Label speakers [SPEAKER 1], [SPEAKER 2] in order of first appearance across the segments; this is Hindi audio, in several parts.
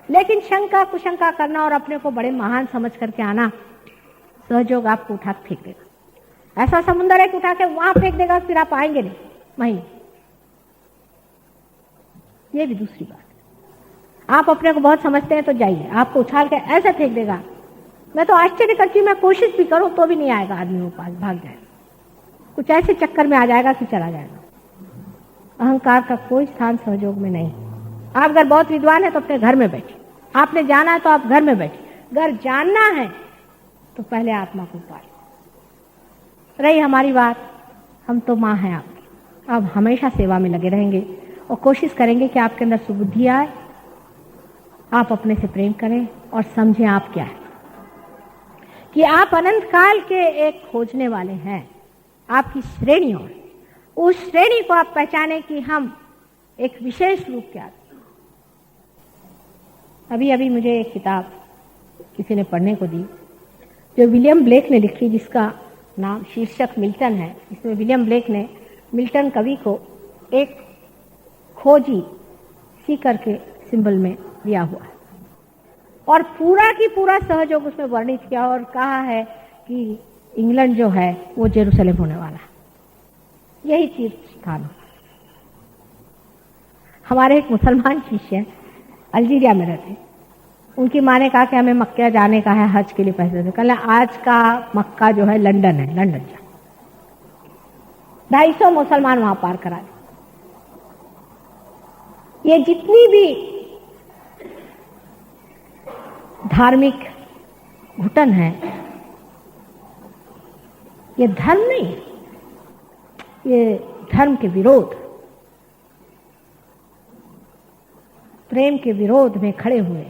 [SPEAKER 1] लेकिन शंका कुशंका करना और अपने को बड़े महान समझ करके आना, सहयोग आपको उठा फेंक देगा। ऐसा समुंदर है कि उठा के वहां फेंक देगा, फिर आप आएंगे नहीं वहीं। ये भी दूसरी बात है। आप अपने को बहुत समझते हैं तो जाइए, आपको उछाल के ऐसे फेंक देगा, मैं तो आश्चर्य करती हूँ, मैं कोशिश भी करूं तो भी नहीं आएगा, आदमी वो पास भाग जाएगा, कुछ ऐसे चक्कर में आ जाएगा कि चला जाएगा। अहंकार का कोई स्थान सहयोग में नहीं। आप अगर बहुत विद्वान है तो अपने घर में बैठिए, आपने जाना है तो आप घर में बैठिए। अगर जानना है तो पहले आत्मा को पाले। रही हमारी बात, हम तो माँ हैं आपकी, अब हमेशा सेवा में लगे रहेंगे और कोशिश करेंगे कि आपके अंदर सुबुद्धि आए, आप अपने से प्रेम करें और समझें आप क्या है, कि आप अनंत काल के एक खोजने वाले हैं। आपकी श्रेणियों में उस श्रेणी को आप पहचाने कि हम एक विशेष रूप के आते। अभी अभी मुझे एक किताब किसी ने पढ़ने को दी जो विलियम ब्लेक ने लिखी, जिसका नाम शीर्षक मिल्टन है। इसमें विलियम ब्लेक ने मिल्टन कवि को एक खोजी सी करके सिंबल में दिया हुआ है और पूरा की पूरा सहयोग उसमें वर्णित किया और कहा है कि इंग्लैंड जो है वो जेरूसलेम होने वाला है, यही तीर्थ स्थान। हमारे एक मुसलमान शिष्य अल्जीरिया में रहते, उनकी माँ ने कहा कि हमें मक्का जाने का है, हज के लिए पैसे दे। कल आज का मक्का जो है लंदन है, लंदन जा 250 मुसलमान वहां पार करा दे। ये जितनी भी धार्मिक घुटन है, ये धर्म नहीं है, ये धर्म के विरोध, प्रेम के विरोध में खड़े हुए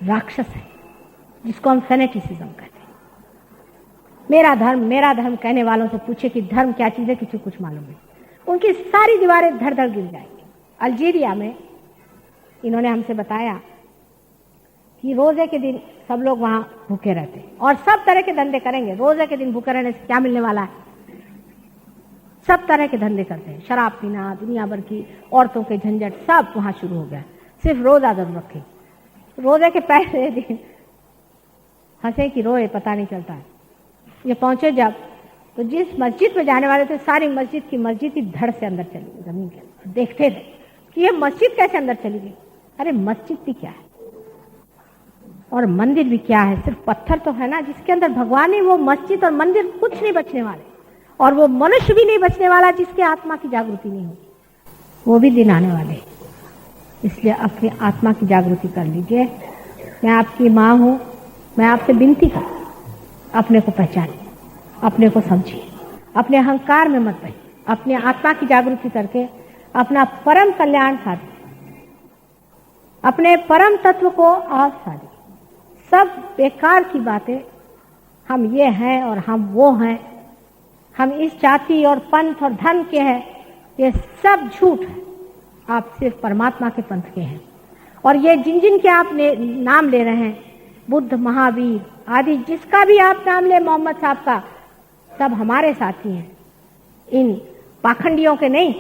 [SPEAKER 1] राक्षस है, जिसको हम फेनेटिसिज्म कहते हैं। मेरा धर्म कहने वालों से पूछे कि धर्म क्या चीज है, किसी को कुछ मालूम नहीं, उनकी सारी दीवारें धड़ धड़ गिर जाएंगी। अल्जीरिया में इन्होंने हमसे बताया कि रोजे के दिन सब लोग वहां भूखे रहते हैं और सब तरह के धंधे करेंगे। रोजे के दिन भूखे रहने से क्या मिलने वाला है? सब तरह के धंधे करते हैं, शराब पीना, दुनिया भर की औरतों के झंझट, सब वहां शुरू हो गया। सिर्फ रोजा जरूर रखे, रोजे के पहले दिन हंसे कि रोए पता नहीं चलता है। ये पहुंचे जब, तो जिस मस्जिद में जाने वाले थे, सारी मस्जिद की मस्जिद ही धड़ से अंदर चली गई जमीन के अंदर। देखते थे कि ये मस्जिद कैसे अंदर चली गई। अरे मस्जिद भी क्या है और मंदिर भी क्या है, सिर्फ पत्थर तो है ना जिसके अंदर भगवान है। वो मस्जिद और मंदिर कुछ नहीं बचने वाले, और वो मनुष्य भी नहीं बचने वाला जिसके आत्मा की जागृति नहीं होगी। वो भी दिन आने वाले, इसलिए अपनी आत्मा की जागृति कर लीजिए। मैं आपकी माँ हूं, मैं आपसे विनती करती हूं, अपने को पहचानिए, अपने को समझिए, अपने अहंकार में मत बहिए, अपने आत्मा की जागृति करके अपना परम कल्याण साधिए, अपने परम तत्व को आप साधिए। सब बेकार की बातें, हम ये हैं और हम वो हैं, हम इस जाति और पंथ और धर्म के हैं, ये सब झूठ है। आप सिर्फ परमात्मा के पंथ के हैं। और ये जिन जिन के आप नाम ले रहे हैं, बुद्ध, महावीर आदि, जिसका भी आप नाम ले, मोहम्मद साहब का, सब हमारे साथी हैं। इन पाखंडियों के नहीं,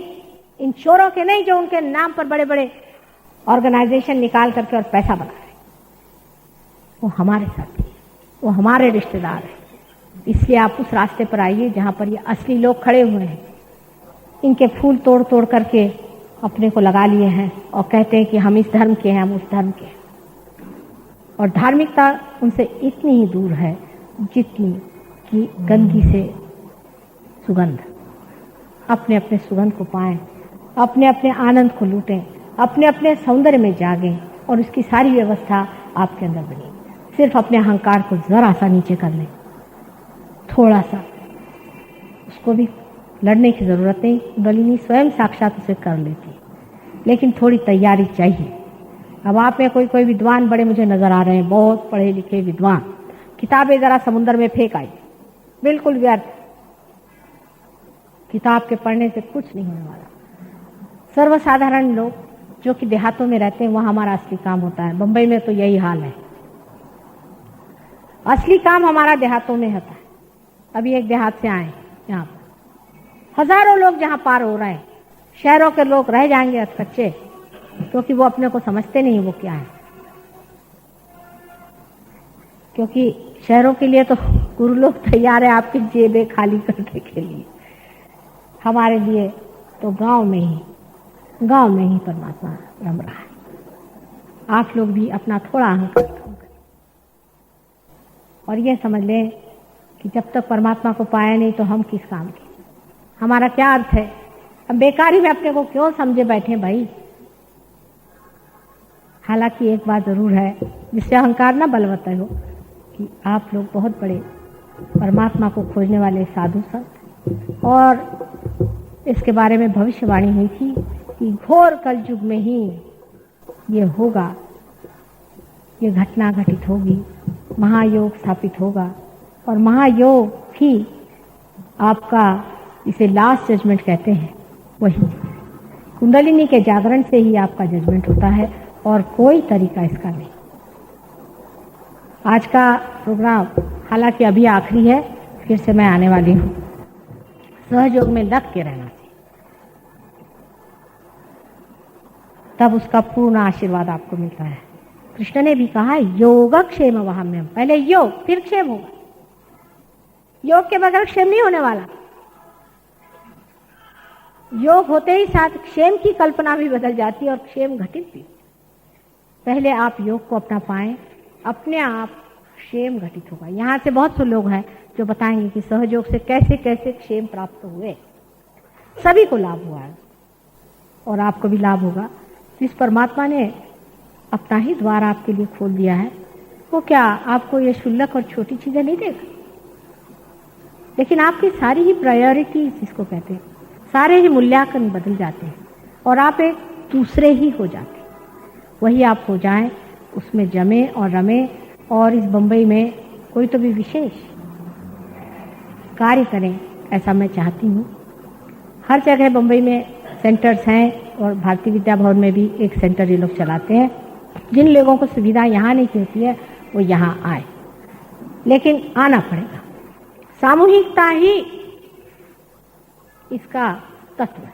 [SPEAKER 1] इन चोरों के नहीं, जो उनके नाम पर बड़े बड़े ऑर्गेनाइजेशन निकाल करके और पैसा बना रहे। वो हमारे साथी, वो हमारे रिश्तेदार हैं। इसलिए आप उस रास्ते पर आइए जहां पर ये असली लोग खड़े हुए हैं। इनके फूल तोड़ तोड़ करके अपने को लगा लिए हैं और कहते हैं कि हम इस धर्म के हैं, हम उस धर्म के हैं। और धार्मिकता उनसे इतनी ही दूर है जितनी कि गंदगी से सुगंध। अपने अपने सुगंध को पाएं, अपने अपने आनंद को लूटें, अपने अपने सौंदर्य में जागें और उसकी सारी व्यवस्था आपके अंदर बनी। सिर्फ अपने अहंकार को जरा सा नीचे कर लें, थोड़ा सा, उसको भी लड़ने की जरूरत नहीं, कुंडलिनी स्वयं साक्षात उसे कर लेती, लेकिन थोड़ी तैयारी चाहिए। अब आप में कोई कोई विद्वान बड़े मुझे नजर आ रहे हैं, बहुत पढ़े लिखे विद्वान, किताबें जरा समुद्र में फेंक आई, बिल्कुल व्यर्थ। किताब के पढ़ने से कुछ नहीं होने वाला। सर्वसाधारण लोग जो कि देहातों में रहते हैं, वहां हमारा असली काम होता है। बंबई में तो यही हाल है, असली काम हमारा देहातों में होता है। अभी एक देहात से आए, यहाँ पर हजारों लोग जहां पार हो रहे हैं, शहरों के लोग रह जाएंगे कच्चे, क्योंकि वो अपने को समझते नहीं वो क्या है। क्योंकि शहरों के लिए तो गुरु लोग तैयार है आपकी जेबें खाली करने के लिए, हमारे लिए तो गांव में ही परमात्मा रम रहा है। आप लोग भी अपना थोड़ा अहंकार कम करें और ये समझ लें कि जब तक परमात्मा को पाया नहीं तो हम किस काम के, हमारा क्या अर्थ है। हम बेकारी में अपने को क्यों समझे बैठे भाई। हालांकि एक बात जरूर है जिससे अहंकार ना बलवत्ता हो कि आप लोग बहुत बड़े परमात्मा को खोजने वाले साधु संत, और इसके बारे में भविष्यवाणी हुई थी कि घोर कलयुग में ही ये होगा, ये घटना घटित होगी, महायोग स्थापित होगा। और महायोग ही आपका, इसे लास्ट जजमेंट कहते हैं, वही कुंडलिनी के जागरण से ही आपका जजमेंट होता है और कोई तरीका इसका नहीं। आज का प्रोग्राम हालांकि अभी आखिरी है, फिर से मैं आने वाली हूँ। सहयोग में लग के रहना चाहिए, तब उसका पूर्ण आशीर्वाद आपको मिलता है। कृष्ण ने भी कहा योगक्षेम वहाम्यम, पहले योग फिर क्षेम होगा। योग के बगैर क्षेम नहीं होने वाला। योग होते ही साथ क्षेम की कल्पना भी बदल जाती है और क्षेम घटित भी। पहले आप योग को अपना पाएं, अपने आप क्षेम घटित होगा। यहाँ से बहुत से लोग हैं जो बताएंगे कि सहयोग से कैसे कैसे क्षेम प्राप्त हुए। सभी को लाभ हुआ है और आपको भी लाभ होगा। जिस परमात्मा ने अपना ही द्वार आपके लिए खोल दिया है, वो क्या आपको ये क्षुल्लक और छोटी चीजें नहीं देगा, लेकिन आपकी सारी ही प्रायोरिटी जिसको कहते हैं, सारे ही मूल्यांकन बदल जाते हैं और आप एक दूसरे ही हो जाते हैं। वही आप हो जाएं, उसमें जमे और रमे और इस बंबई में कोई तो भी विशेष कार्य करें, ऐसा मैं चाहती हूँ। हर जगह बंबई में सेंटर्स हैं और भारतीय विद्या भवन में भी एक सेंटर ये लोग चलाते हैं। जिन लोगों को सुविधा यहाँ नहीं होती है वो यहाँ आए, लेकिन आना पड़ेगा। सामूहिकता ही इसका तत्व है।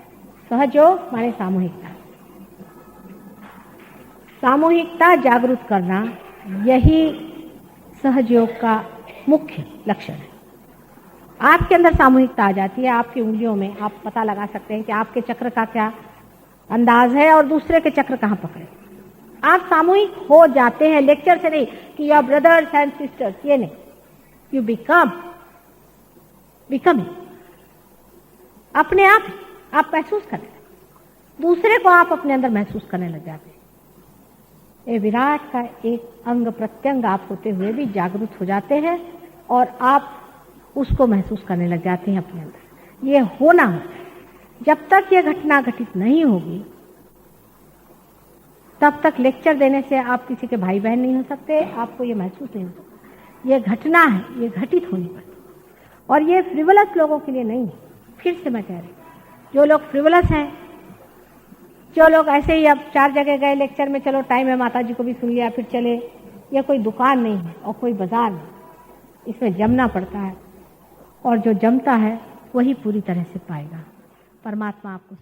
[SPEAKER 1] सहयोग माने सामूहिकता, सामूहिकता जागरूक करना, यही सहयोग का मुख्य लक्षण है। आपके अंदर सामूहिकता आ जाती है, आपकी उंगलियों में आप पता लगा सकते हैं कि आपके चक्र का क्या अंदाज है और दूसरे के चक्र कहाँ पकड़े। आप सामूहिक हो जाते हैं, लेक्चर से नहीं कि you are brothers and sisters, ये नहीं, यू बिकम अपने आप महसूस करने, दूसरे को आप अपने अंदर महसूस करने लग जाते हैं। ये विराट का एक अंग प्रत्यंग आप होते हुए भी जागरूक हो जाते हैं और आप उसको महसूस करने लग जाते हैं अपने अंदर। ये होना होता है। जब तक ये घटना घटित नहीं होगी तब तक लेक्चर देने से आप किसी के भाई बहन नहीं हो सकते, आपको ये महसूस नहीं हो सकता। ये घटना है, ये घटित होनी पड़ती, और ये फ्रिवलस लोगों के लिए नहीं है। फिर से मैं कह रही हूँ, जो लोग फ्रिवलस हैं, जो लोग ऐसे ही अब 4 जगह गए लेक्चर में, चलो टाइम है माता जी को भी सुन लिया फिर चले, ये कोई दुकान नहीं है और कोई बाजार नहीं, इसमें जमना पड़ता है और जो जमता है वही पूरी तरह से पाएगा। परमात्मा आपको